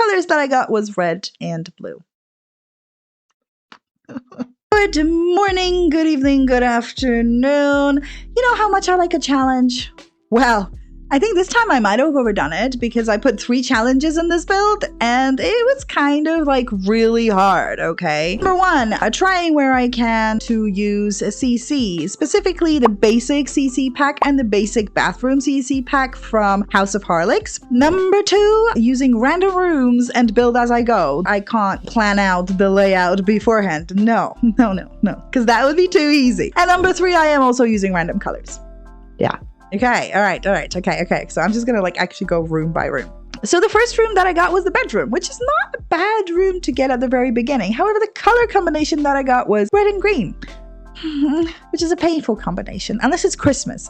colors that I got was red and blue. Good morning, good evening, good afternoon. You know how much I like a challenge? Well, I think this time I might have overdone it because I put 3 challenges in this build and it was kind of like really hard, okay? Number 1, trying where I can to use a CC, specifically the basic CC pack and the basic bathroom CC pack from House of Harlix. Number 2, using random rooms and build as I go. I can't plan out the layout beforehand. No, because that would be too easy. And number 3, I am also using random colors. Yeah. Okay, all right, okay. So I'm just gonna like actually go room by room. So the first room that I got was the bedroom, which is not a bad room to get at the very beginning. However, the color combination that I got was red and green, which is a painful combination, unless it's Christmas.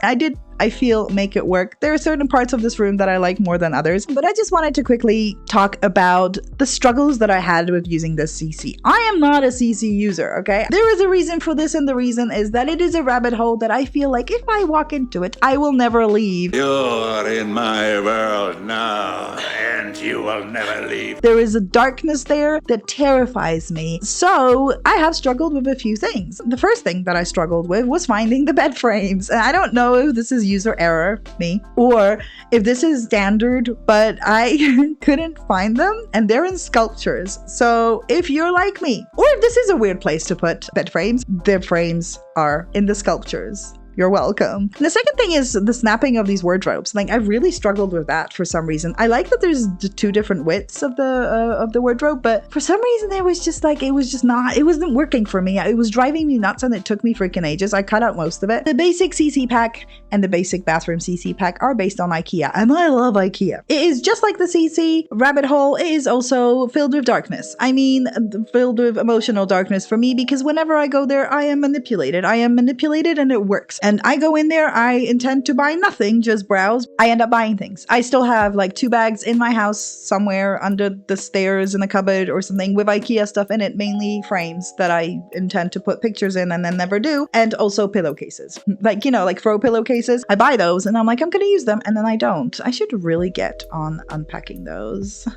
I feel, make it work. There are certain parts of this room that I like more than others, but I just wanted to quickly talk about the struggles that I had with using this CC. I am not a CC user, okay? There is a reason for this, and the reason is that it is a rabbit hole that I feel like if I walk into it, I will never leave. You're in my world now, and you will never leave. There is a darkness there that terrifies me. So I have struggled with a few things. The first thing that I struggled with was finding the bed frames. And I don't know if this is user error, me, or if this is standard, but I couldn't find them and they're in sculptures. So if you're like me, or if this is a weird place to put bed frames, the frames are in the sculptures. You're welcome. And the second thing is the snapping of these wardrobes. Like, I really struggled with that for some reason. I like that there's 2 different widths of the wardrobe, but for some reason it was just like, it wasn't working for me. It was driving me nuts and it took me freaking ages. I cut out most of it. The basic CC pack and the basic bathroom CC pack are based on IKEA, and I love IKEA. It is just like the CC rabbit hole. It is also filled with darkness. I mean, filled with emotional darkness for me, because whenever I go there, I am manipulated. And it works. And I go in there, I intend to buy nothing, just browse. I end up buying things. I still have like 2 bags in my house somewhere under the stairs in a cupboard or something with IKEA stuff in it, mainly frames that I intend to put pictures in and then never do. And also pillowcases. Like, you know, like throw pillowcases. I buy those and I'm like, I'm going to use them, and then I don't. I should really get on unpacking those.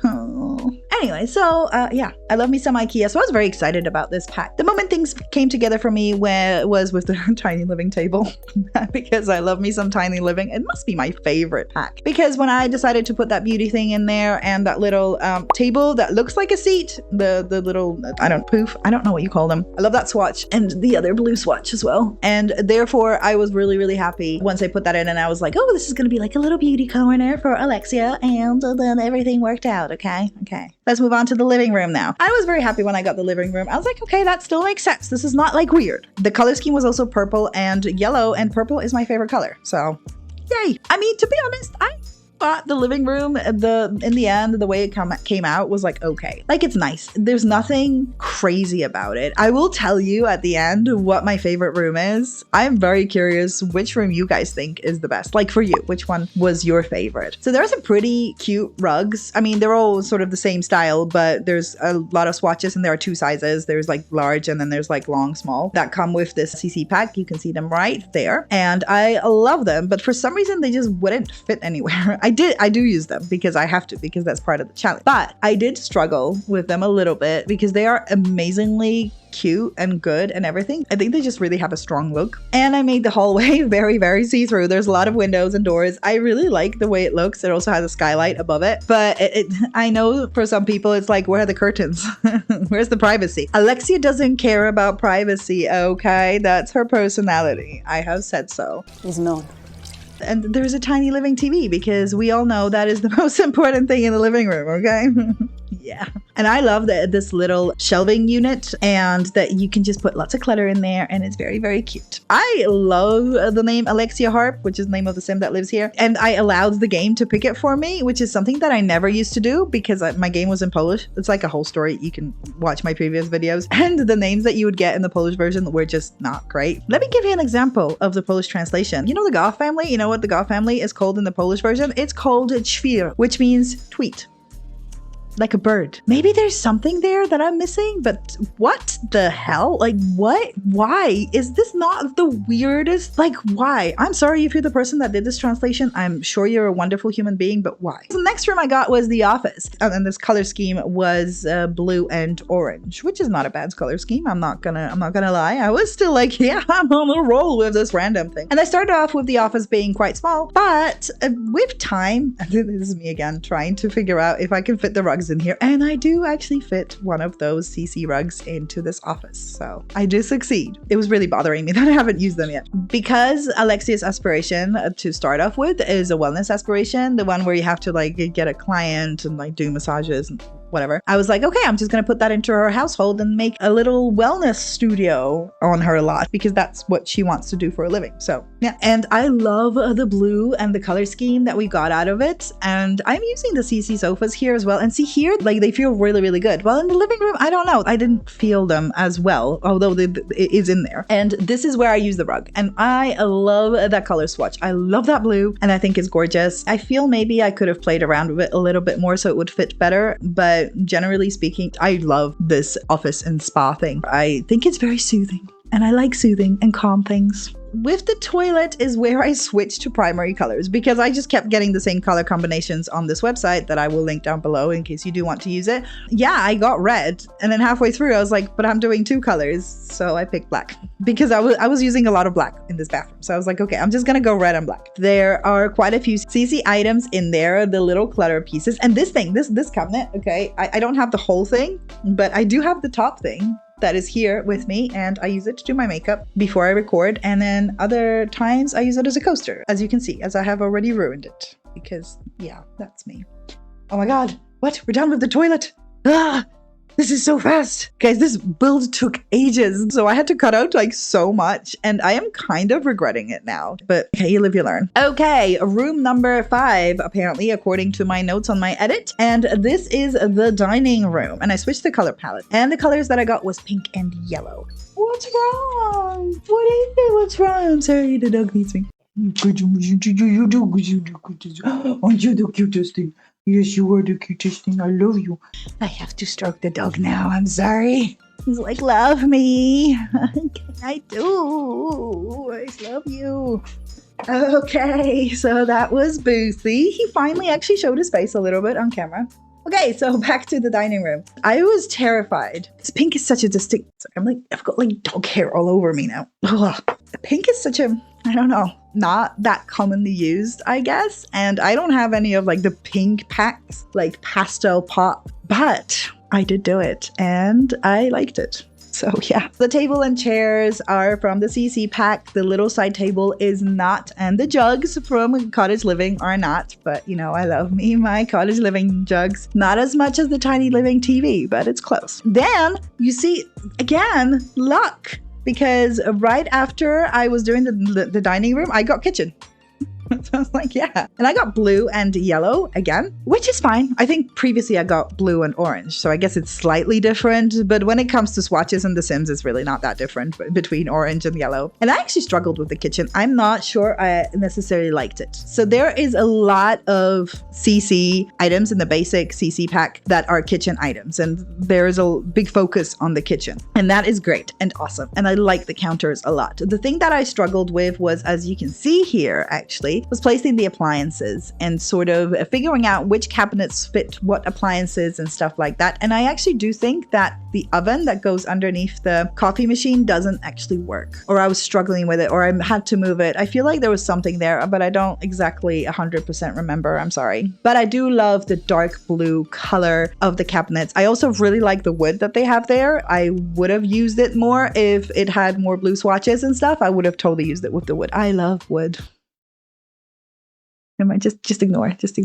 Anyway, so yeah, I love me some IKEA. So I was very excited about this pack. The moment things came together for me was with the tiny living table. Because I love me some tiny living. It must be my favorite pack. Because when I decided to put that beauty thing in there and that little table that looks like a seat, the little, poof, I don't know what you call them. I love that swatch and the other blue swatch as well. And therefore I was really, really happy once I put that in, and I was like, oh, this is going to be like a little beauty corner for Alexia, and then everything worked out. Okay. Let's move on to the living room now. I was very happy when I got the living room. I was like, okay, that still makes sense. This is not like weird. The color scheme was also purple and yellow, and purple is my favorite color. So yay. I mean, to be honest, I thought the living room in the end, the way it came out was like, okay, like it's nice. There's nothing crazy about it. I will tell you at the end what my favorite room is. I'm very curious which room you guys think is the best. Like for you, which one was your favorite? So there are some pretty cute rugs. I mean, they're all sort of the same style, but there's a lot of swatches, and there are 2 sizes. There's like large and then there's like long, small that come with this CC pack. You can see them right there. And I love them, but for some reason they just wouldn't fit anywhere. I do use them because I have to, because that's part of the challenge. But I did struggle with them a little bit because they are amazingly cute and good and everything. I think they just really have a strong look. And I made the hallway very, very see-through. There's a lot of windows and doors. I really like the way it looks. It also has a skylight above it. But I know for some people it's like, where are the curtains? Where's the privacy? Alexia doesn't care about privacy, okay? That's her personality. I have said so. It's not. And there's a tiny living TV, because we all know that is the most important thing in the living room, okay? Yeah. And I love this little shelving unit, and that you can just put lots of clutter in there, and it's very, very cute. I love the name Alexia Harp, which is the name of the sim that lives here. And I allowed the game to pick it for me, which is something that I never used to do because my game was in Polish. It's like a whole story. You can watch my previous videos. And the names that you would get in the Polish version were just not great. Let me give you an example of the Polish translation. You know the Goth family? You know what the Goth family is called in the Polish version? It's called Ćwir, which means tweet. like a bird. Maybe there's something there that I'm missing, but what the hell? Like what? Why? Is this not the weirdest? Like why? I'm sorry if you're the person that did this translation. I'm sure you're a wonderful human being, but why? The next room I got was the office. And this color scheme was blue and orange, which is not a bad color scheme. I'm not gonna lie. I was still like, yeah, I'm on a roll with this random thing. And I started off with the office being quite small, but with time, this is me again trying to figure out if I can fit the rugs in here. And I do actually fit one of those CC rugs into this office. So I do succeed. It was really bothering me that I haven't used them yet. Because Alexia's aspiration to start off with is a wellness aspiration, the one where you have to like get a client and like do massages and whatever. I was like, okay, I'm just going to put that into her household and make a little wellness studio on her lot because that's what she wants to do for a living. So yeah, and I love the blue and the color scheme that we got out of it. And I'm using the CC sofas here as well. And see here, like they feel really, really good. Well, in the living room, I don't know. I didn't feel them as well, although it is in there. And this is where I use the rug. And I love that color swatch. I love that blue and I think it's gorgeous. I feel maybe I could have played around with it a little bit more so it would fit better. But generally speaking, I love this office and spa thing. I think it's very soothing and I like soothing and calm things. With the toilet is where I switched to primary colors because I just kept getting the same color combinations on this website that I will link down below in case you do want to use it. Yeah, I got red and then halfway through I was like, but I'm doing 2 colors. So I picked black because I was using a lot of black in this bathroom. So I was like, okay, I'm just gonna go red and black. There are quite a few CC items in there, the little clutter pieces. And this thing, this cabinet, okay, I don't have the whole thing, but I do have the top thing that is here with me and I use it to do my makeup before I record, and then other times I use it as a coaster, as you can see, as I have already ruined it because yeah, that's me. Oh my god, what? We're done with the toilet. This is so fast. Guys, this build took ages, so I had to cut out like so much and I am kind of regretting it now, but okay, you live, you learn. Okay, room number 5, apparently, according to my notes on my edit, and this is the dining room, and I switched the color palette, and the colors that I got was pink and yellow. What's wrong? What is it? What's wrong? I'm sorry, the dog needs me. Aren't you the cutest thing? Yes, you are the cutest thing. I love you. I have to stroke the dog now. I'm sorry. He's like, love me. I do. I love you. Okay, so that was Boothie. He finally actually showed his face a little bit on camera. Okay, so back to the dining room. I was terrified. This pink is such a distinct... I've got like dog hair all over me now. Ugh. Pink is such a... I don't know, not that commonly used, I guess. And I don't have any of like the pink packs, like pastel pop, but I did do it and I liked it. So yeah, the table and chairs are from the CC pack. The little side table is not, and the jugs from Cottage Living are not, but you know, I love me my Cottage Living jugs. Not as much as the Tiny Living TV, but it's close. Then you see, again, luck. Because right after I was doing the dining room, I got kitchen. So I was like, yeah. And I got blue and yellow again, which is fine. I think previously I got blue and orange. So I guess it's slightly different. But when it comes to swatches in The Sims, it's really not that different between orange and yellow. And I actually struggled with the kitchen. I'm not sure I necessarily liked it. So there is a lot of CC items in the basic CC pack that are kitchen items. And there is a big focus on the kitchen. And that is great and awesome. And I like the counters a lot. The thing that I struggled with was, as you can see here, actually, was placing the appliances and sort of figuring out which cabinets fit what appliances and stuff like that. And I actually do think that the oven that goes underneath the coffee machine doesn't actually work, or I was struggling with it, or I had to move it. I feel like there was something there, but I don't exactly 100% remember. I'm sorry. But I do love the dark blue color of the cabinets. I also really like the wood that they have there. I would have used it more if it had more blue swatches and stuff. I would have totally used it with the wood. I love wood. Just ignore, just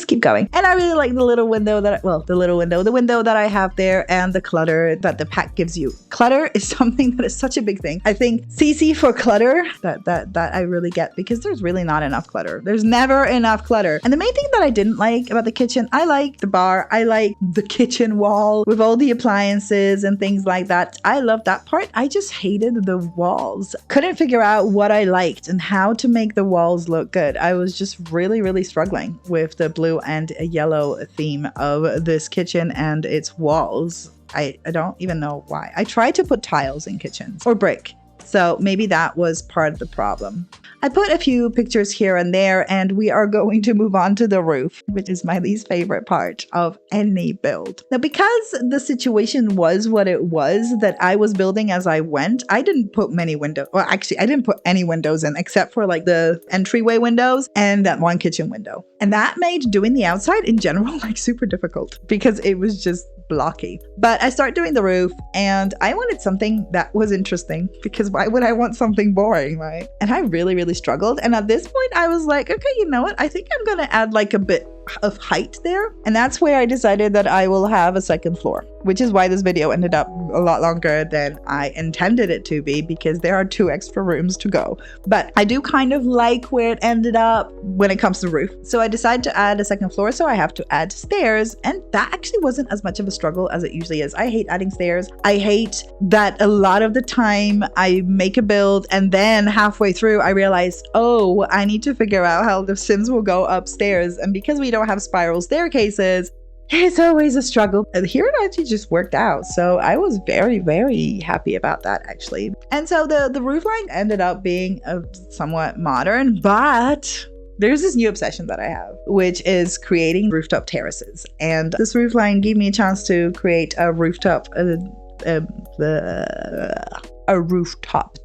keep going. And I really like the little window the window that I have there, and the clutter that the pack gives you. Clutter is something that is such a big thing. I think CC for clutter, that I really get, because there's really not enough clutter. There's never enough clutter. And the main thing that I didn't like about the kitchen, I like the bar, I like the kitchen wall with all the appliances and things like that. I love that part. I just hated the walls. Couldn't figure out what I liked and how to make the walls look good. I was just really, really struggling with the blue and yellow theme of this kitchen and its walls. I don't even know why. I tried to put tiles in kitchens or brick. So maybe that was part of the problem. I put a few pictures here and there, and we are going to move on to the roof, which is my least favorite part of any build. Now, because the situation was what it was, that I was building as I went, I didn't put many windows. Well, actually, I didn't put any windows in except for like the entryway windows and that one kitchen window. And that made doing the outside in general like super difficult because it was just blocky. But I started doing the roof and I wanted something that was interesting because why would I want something boring, right? And I really, really struggled. And at this point I was like, okay, you know what? I think I'm gonna add like a bit of height there. And that's where I decided that I will have a second floor, which is why this video ended up a lot longer than I intended it to be because there are 2 extra rooms to go. But I do kind of like where it ended up when it comes to roof. So I decided to add a second floor, so I have to add stairs, and that actually wasn't as much of a struggle as it usually is. I hate adding stairs. I hate that a lot of the time I make a build and then halfway through I realize, oh, I need to figure out how the Sims will go upstairs. And because we don't have spiral staircases, it's always a struggle. And here it actually just worked out. So I was very, very happy about that actually. And so the roof line ended up being somewhat modern, but there's this new obsession that I have, which is creating rooftop terraces. And this roof line gave me a chance to create a rooftop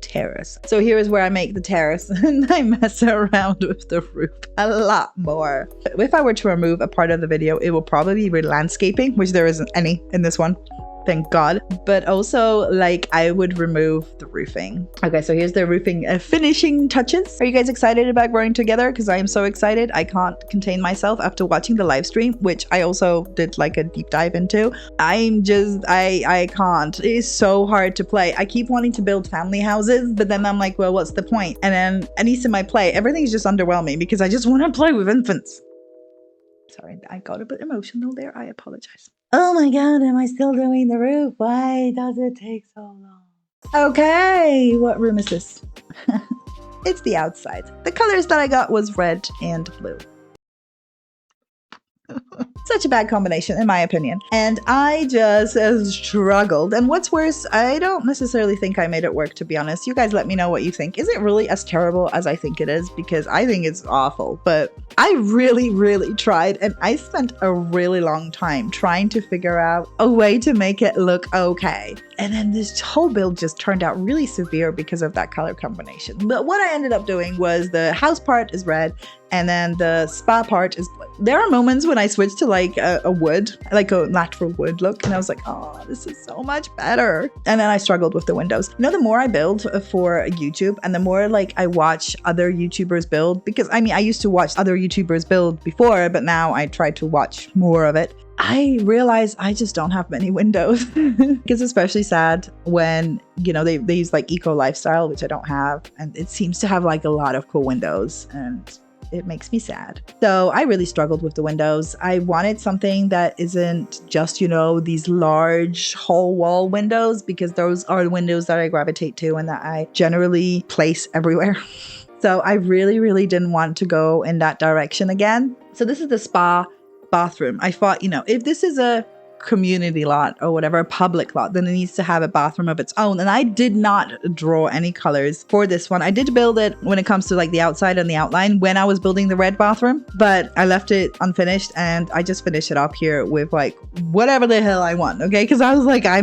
terrace. So here is where I make the terrace and I mess around with the roof a lot more. If I were to remove a part of the video, it will probably be landscaping, which there isn't any in this one. Thank God. But also, like, I would remove the roofing. Okay, so here's the roofing finishing touches. Are you guys excited about growing together? Because I am so excited. I can't contain myself after watching the live stream, which I also did like a deep dive into. I can't. It is so hard to play. I keep wanting to build family houses, but then I'm like, well, what's the point? And then at least in my play, everything's just underwhelming because I just want to play with infants. Sorry, I got a bit emotional there. I apologize. Oh my God, am I still doing the roof? Why does it take so long? Okay, what room is this? It's the outside. The colors that I got was red and blue. Such a bad combination in my opinion. And I just struggled. And what's worse, I don't necessarily think I made it work, to be honest. You guys let me know what you think. Is it really as terrible as I think it is? Because I think it's awful. But I really, really tried. And I spent a really long time trying to figure out a way to make it look okay. And then this whole build just turned out really severe because of that color combination. But what I ended up doing was the house part is red and then the spa part is blue. There are moments when I switched to like a wood, like a natural wood look, and I was like, oh, this is so much better. And then I struggled with the windows. You know, the more I build for YouTube and the more like I watch other YouTubers build, because I mean, I used to watch other YouTubers build before, but now I try to watch more of it. I realize I just don't have many windows. It's especially sad when, you know, they use like eco lifestyle, which I don't have. And it seems to have like a lot of cool windows and it makes me sad. So I really struggled with the windows. I wanted something that isn't just, you know, these large whole wall windows, because those are the windows that I gravitate to and that I generally place everywhere. So I really, really didn't want to go in that direction again. So this is the spa bathroom. I thought, you know, if this is a community lot or whatever, a public lot, then it needs to have a bathroom of its own. And I did not draw any colors for this one. I did build it when it comes to like the outside and the outline when I was building the red bathroom, but I left it unfinished and I just finished it up here with like whatever the hell I want. Okay, because I was like, I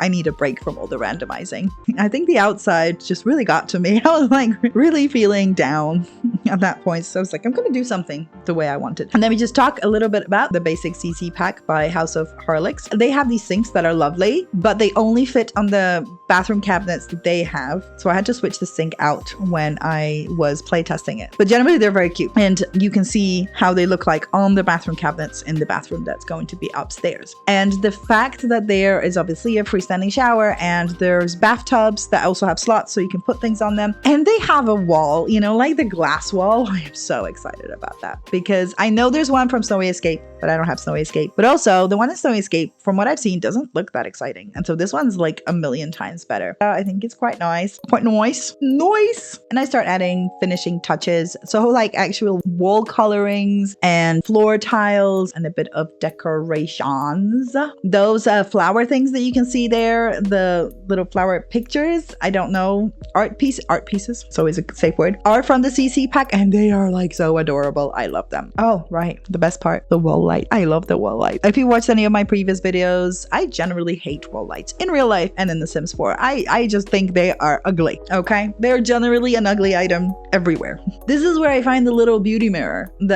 need a break from all the randomizing. I think the outside just really got to me. I was like really feeling down at that point. So I was like, I'm gonna do something the way I wanted. And then we just talk a little bit about the Basic CC pack by House of Harlix. They have these sinks that are lovely, but they only fit on the bathroom cabinets that they have. So I had to switch the sink out when I was playtesting it. But generally they're very cute. And you can see how they look like on the bathroom cabinets in the bathroom that's going to be upstairs. And the fact that there is obviously a freestanding shower and there's bathtubs that also have slots so you can put things on them. And they have a wall, you know, like the glass wall. I am so excited about that because I know there's one from Snowy Escape, but I don't have Snowy Escape. But also the one in Snowy Home Escape, from what I've seen, doesn't look that exciting. And so this one's like a million times better. I think it's quite nice. Quite nice. Nice. And I start adding finishing touches. So like actual wall colorings and floor tiles and a bit of decorations. Those flower things that you can see there, the little flower pictures, I don't know, art pieces, it's always a safe word, are from the CC pack, and they are like so adorable. I love them. Oh, right. The best part, the wall light. I love the wall light. If you watched any of my previous videos, I generally hate wall lights in real life and in The Sims 4. I just think they are ugly, okay? They're generally an ugly item everywhere. This is where I find the little beauty mirror in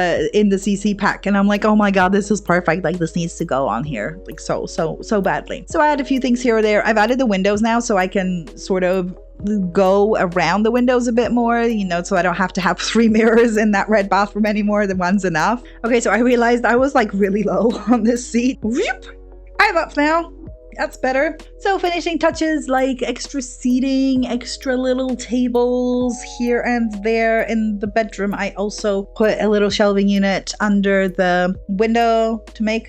the CC pack, and I'm like, oh my god, this is perfect. Like, this needs to go on here, like so badly. So I add a few things here or there. I've added the windows now so I can sort of go around the windows a bit more, you know, so I don't have to have 3 mirrors in that red bathroom anymore. The one's enough. Okay, so I realized I was like really low on this seat. Whoop! I'm up now. That's better. So finishing touches like extra seating, extra little tables here and there in the bedroom. I also put a little shelving unit under the window to make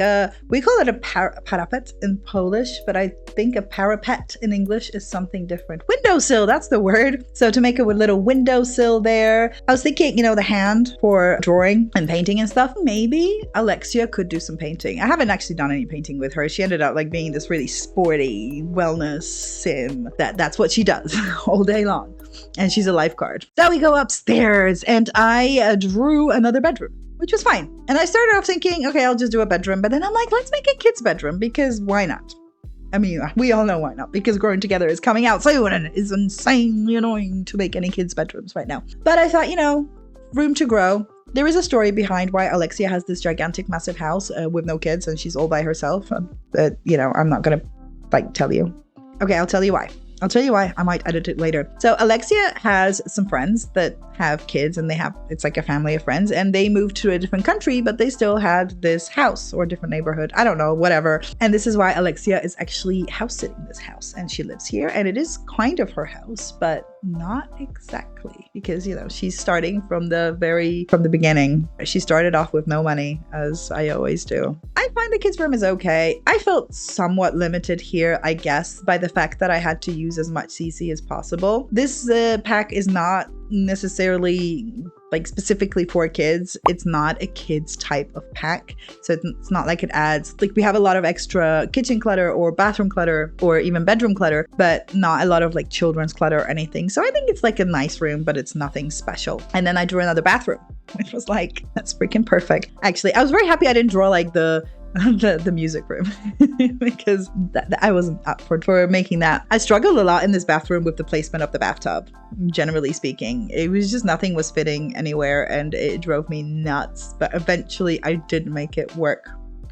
we call it a parapet in Polish, but I think a parapet in English is something different. Windowsill, that's the word. So to make a little windowsill there. I was thinking, you know, the hand for drawing and painting and stuff. Maybe Alexia could do some painting. I haven't actually done any painting with her. She ended up like being this really sporty wellness sim. That's what she does all day long. And she's a lifeguard. So we go upstairs and I drew another bedroom, which was fine. And I started off thinking, okay, I'll just do a bedroom. But then I'm like, let's make a kid's bedroom because why not? I mean, we all know why not, because Growing Together is coming out soon and it is insanely annoying to make any kids' bedrooms right now. But I thought, you know, room to grow. There is a story behind why Alexia has this gigantic, massive house with no kids and she's all by herself. You know, I'm not going to like tell you. Okay, I'll tell you why. I might edit it later. So Alexia has some friends that have kids and it's like a family of friends, and they moved to a different country, but they still had this house or different neighborhood. I don't know, whatever. And this is why Alexia is actually house sitting this house, and she lives here, and it is kind of her house, but not exactly, because, you know, she's starting from the beginning. She started off with no money, as I always do. I find the kids' room is okay. I felt somewhat limited here, I guess, by the fact that I had to use as much CC as possible. This pack is not necessarily like specifically for kids. It's not a kids type of pack, so it's not like it adds, like, we have a lot of extra kitchen clutter or bathroom clutter or even bedroom clutter, but not a lot of like children's clutter or anything. So I think it's like a nice room, but it's nothing special. And then I drew another bathroom, which was like, that's freaking perfect. Actually, I was very happy I didn't draw like the music room because I wasn't up for making that. I struggled a lot in this bathroom with the placement of the bathtub. Generally speaking, it was just nothing was fitting anywhere and it drove me nuts, but eventually I did make it work.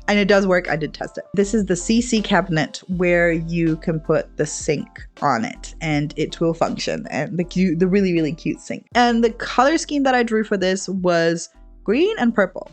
And it does work. I did test it. This is the CC cabinet where you can put the sink on it and it will function, and the really, really cute sink. And the color scheme that I drew for this was green and purple.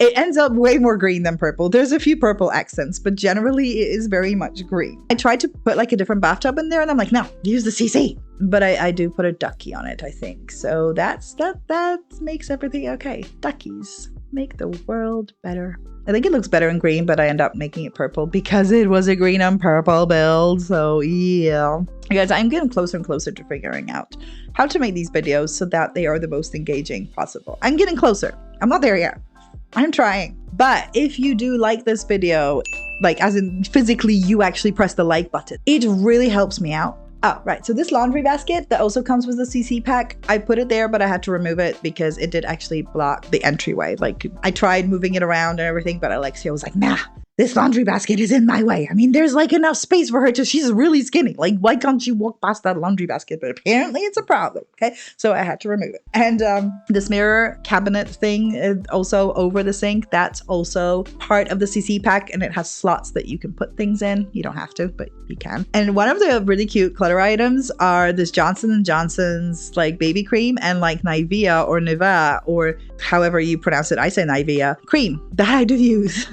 It ends up way more green than purple. There's a few purple accents, but generally it is very much green. I tried to put like a different bathtub in there and I'm like, no, use the CC. But I do put a ducky on it, I think. So that makes everything okay. Duckies make the world better. I think it looks better in green, but I end up making it purple because it was a green and purple build. So yeah. Guys, I'm getting closer and closer to figuring out how to make these videos so that they are the most engaging possible. I'm getting closer. I'm not there yet. I'm trying. But if you do like this video, like as in physically you actually press the like button, it really helps me out. Oh, right. So this laundry basket that also comes with the CC pack, I put it there, but I had to remove it because it did actually block the entryway. Like, I tried moving it around and everything, but Alexia was like, nah, this laundry basket is in my way. I mean, there's like enough space for her she's really skinny. Like, why can't she walk past that laundry basket? But apparently it's a problem. Okay. So I had to remove it. And this mirror cabinet thing is also over the sink. That's also part of the CC pack, and it has slots that you can put things in. You don't have to, but you can. And one of the really cute clutter items are this Johnson & Johnson's like baby cream and like Nivea or however you pronounce it. I say Nivea cream that I do use.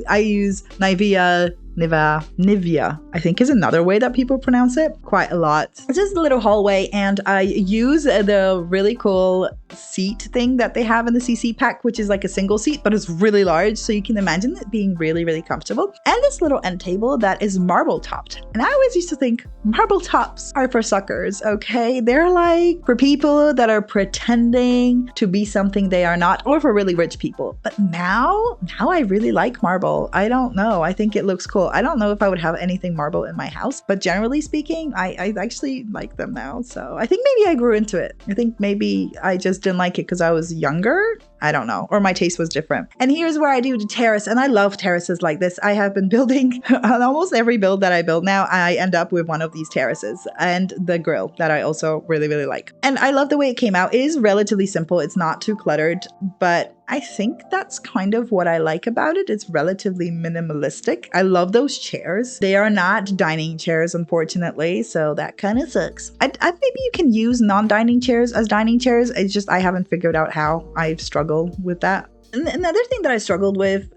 I use Nivea Nivea, I think is another way that people pronounce it quite a lot. It's just a little hallway, and I use the really cool seat thing that they have in the CC pack, which is like a single seat, but it's really large, so you can imagine it being really, really comfortable. And this little end table that is marble topped. And I always used to think marble tops are for suckers, okay? They're like for people that are pretending to be something they are not, or for really rich people. But now I really like marble. I don't know. I think it looks cool. I don't know if I would have anything marble in my house, but generally speaking, I actually like them now. So I think maybe I grew into it. I think maybe I just didn't like it because I was younger. I don't know, or my taste was different. And here's where I do the terrace, and I love terraces like this. I have been building on almost every build that I build now, I end up with one of these terraces and the grill that I also really, really like. And I love the way it came out. It is relatively simple. It's not too cluttered, but I think that's kind of what I like about it. It's relatively minimalistic. I love those chairs. They are not dining chairs, unfortunately, so that kind of sucks. I maybe you can use non-dining chairs as dining chairs. It's just I haven't figured out how. I've struggled with that. And another thing that I struggled with,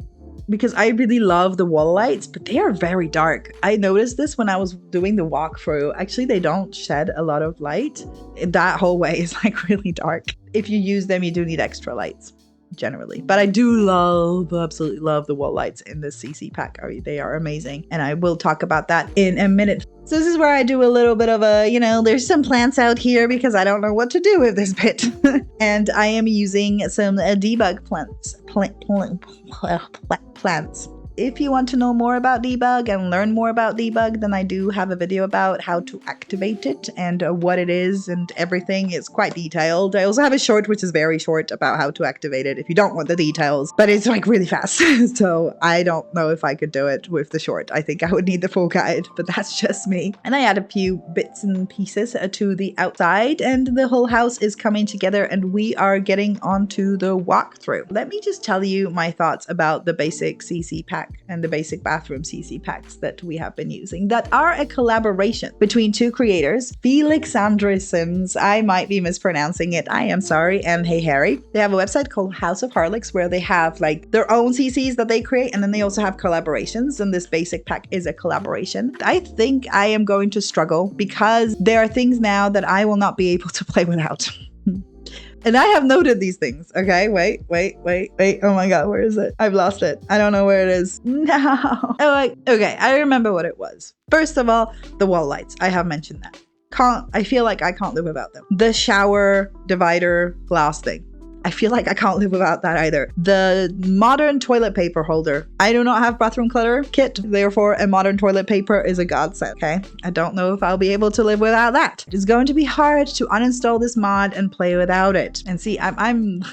because I really love the wall lights, but they are very dark. I noticed this when I was doing the walkthrough. Actually, they don't shed a lot of light. That hallway is like really dark. If you use them, you do need extra lights generally. But I do absolutely love the wall lights in the CC pack. I mean, they are amazing. And I will talk about that in a minute. So this is where I do a little bit of a, there's some plants out here because I don't know what to do with this bit. And I am using some debug plants. If you want to know more about debug and learn more about debug, then I do have a video about how to activate it and what it is and everything. It's quite detailed. I also have a short, which is very short, about how to activate it if you don't want the details, but it's like really fast. So I don't know if I could do it with the short. I think I would need the full guide, but that's just me. And I add a few bits and pieces to the outside, and the whole house is coming together, and we are getting onto the walkthrough. Let me just tell you my thoughts about the basic CC pack and the basic bathroom CC packs that we have been using that are a collaboration between two creators, Felix Andressens, I might be mispronouncing it, I am sorry, and Hey Harry. They have a website called House of Harlocks where they have like their own CCs that they create, and then they also have collaborations, and this basic pack is a collaboration. I think I am going to struggle because there are things now that I will not be able to play without. And I have noted these things. Okay, wait. Oh my God, where is it? I've lost it. I don't know where it is. No. Okay, I remember what it was. First of all, the wall lights. I have mentioned that. I feel like I can't live without them. The shower divider glass thing. I feel like I can't live without that either. The modern toilet paper holder. I do not have bathroom clutter kit, therefore a modern toilet paper is a godsend, okay? I don't know if I'll be able to live without that. It's going to be hard to uninstall this mod and play without it. And see, I'm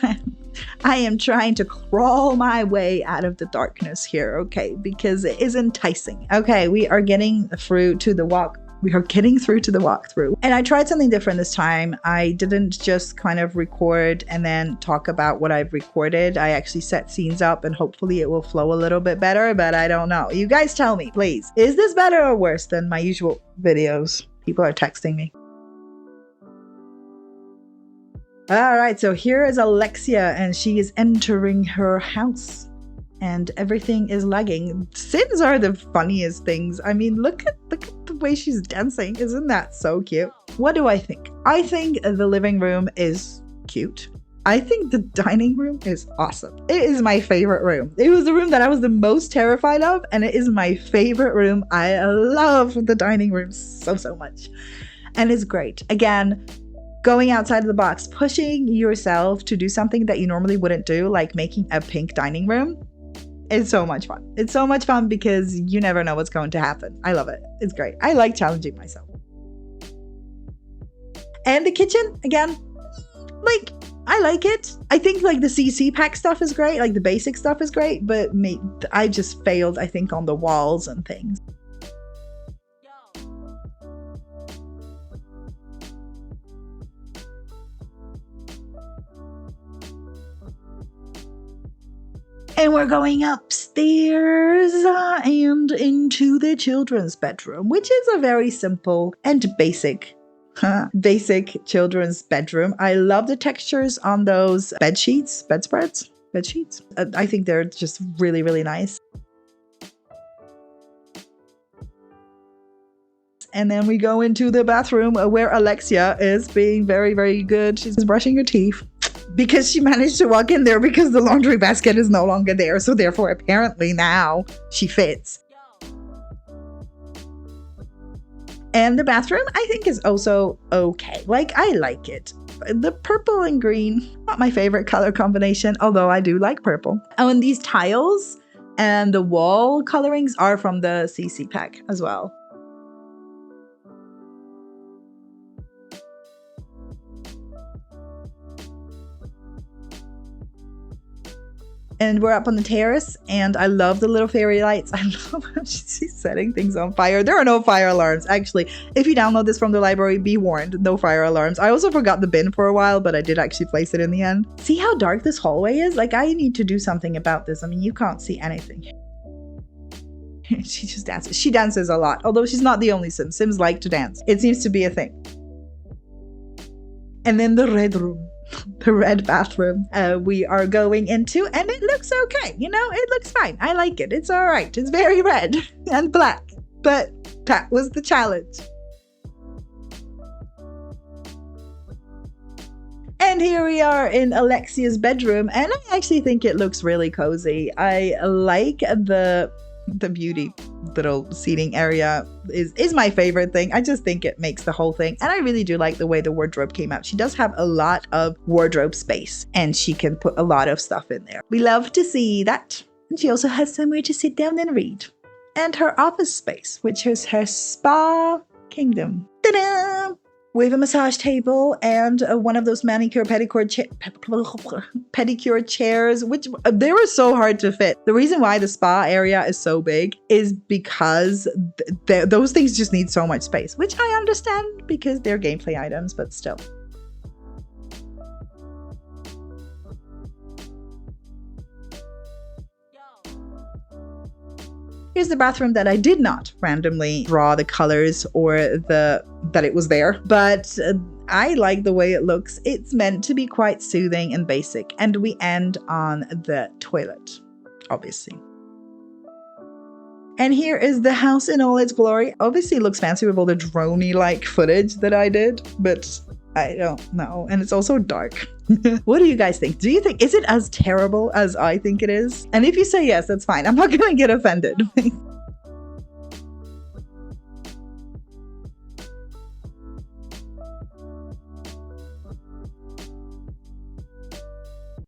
I am trying to crawl my way out of the darkness here, okay? Because it is enticing. Okay, we are getting through to the walkthrough. And I tried something different this time. I didn't just kind of record and then talk about what I've recorded. I actually set scenes up and hopefully it will flow a little bit better, but I don't know. You guys tell me, please. Is this better or worse than my usual videos? People are texting me. All right, so here is Alexia and she is entering her house. And everything is lagging. Sims are the funniest things. I mean, look at the way she's dancing. Isn't that so cute? What do I think? I think the living room is cute. I think the dining room is awesome. It is my favorite room. It was the room that I was the most terrified of, and it is my favorite room. I love the dining room so much. And it's great. Again, going outside of the box, pushing yourself to do something that you normally wouldn't do, like making a pink dining room. It's so much fun. It's so much fun because you never know what's going to happen. I love it. It's great. I like challenging myself. And the kitchen, again, like, I like it. I think like the CC pack stuff is great. Like the basic stuff is great, but I just failed, I think, on the walls and things. And we're going upstairs and into the children's bedroom, which is a very simple and basic children's bedroom. I love the textures on those bedsheets. I think they're just really, really nice. And then we go into the bathroom where Alexia is being very, very good. She's brushing her teeth because she managed to walk in there because the laundry basket is no longer there. So therefore, apparently now she fits. And the bathroom, I think, is also okay. Like, I like it. The purple and green, not my favorite color combination, although I do like purple. Oh, and these tiles and the wall colorings are from the CC pack as well. And we're up on the terrace, and I love the little fairy lights. I love how she's setting things on fire. There are no fire alarms. Actually, if you download this from the library, be warned, no fire alarms. I also forgot the bin for a while, but I did actually place it in the end. See how dark this hallway is? Like, I need to do something about this. I mean, you can't see anything. She just dances. She dances a lot, although she's not the only Sim. Sims like to dance. It seems to be a thing. And then the red room. The red bathroom we are going into, and it looks okay. You know, it looks fine. I like it. It's all right. It's very red and black, but that was the challenge. And here we are in Alexia's bedroom, and I actually think it looks really cozy. I like the beauty little seating area is my favorite thing. I just think it makes the whole thing, and I really do like the way the wardrobe came out. She does have a lot of wardrobe space, and she can put a lot of stuff in there. We love to see that. And she also has somewhere to sit down and read. And her office space, which is her spa kingdom. Ta-da! With a massage table and one of those manicure pedicure chairs, which they were so hard to fit. The reason why the spa area is so big is because those things just need so much space, which I understand because they're gameplay items, but still. Here's the bathroom that I did not randomly draw the colors or that it was there, but I like the way it looks. It's meant to be quite soothing and basic, and we end on the toilet, obviously. And here is the house in all its glory. Obviously it looks fancy with all the droney-like footage that I did, but I don't know. And it's also dark. What do you guys think? Do you think, is it as terrible as I think it is? And if you say yes, that's fine. I'm not gonna get offended.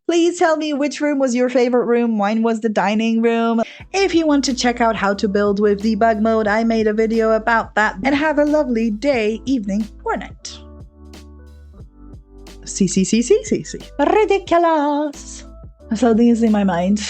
Please tell me which room was your favorite room. Mine was the dining room. If you want to check out how to build with debug mode, I made a video about that. And have a lovely day, evening, or night. CC. Ridiculous. Something is in my mind.